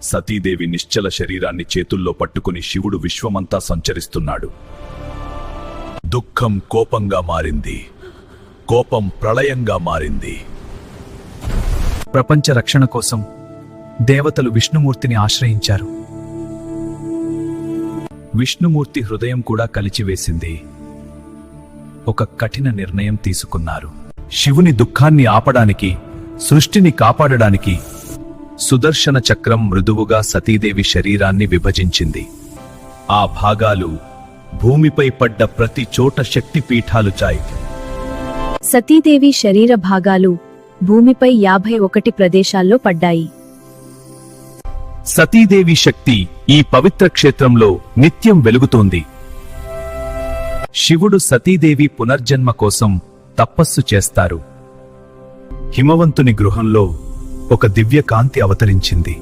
సతీదేవి నిశ్చల శరీరాన్ని చేతుల్లో పట్టుకుని శివుడు విశ్వమంతా సంచరిస్తున్నాడు. దుఃఖం కోపంగా మారింది, కోపం ప్రళయంగా మారింది. ప్రపంచ రక్షణ కోసం దేవతలు విష్ణుమూర్తిని ఆశ్రయించారు. విష్ణుమూర్తి హృదయం కూడా కలిచివేసింది. ఒక కఠిన నిర్ణయం తీసుకున్నారు. శివుని దుఃఖాన్ని ఆపడానికి, సృష్టిని కాపాడడానికి సుదర్శన చక్రం మృదువుగా సతీదేవి శరీరాన్ని విభజించింది. ఆ భాగాలు భూమిపై పడ్డ ప్రతి చోట శక్తిపీఠాలు చాయి. సతీదేవి శరీర భాగాలు భూమిపై 51 ప్రదేశాల్లో పడ్డాయి. సతీదేవి శక్తి ఈ పవిత్ర క్షేత్రంలో నిత్యం వెలుగుతోంది. శివుడు సతీదేవి పునర్జన్మ కోసం తపస్సు చేస్తారు. హిమవంతుని గృహంలో ఒక దివ్య కాంతి అవతరించింది.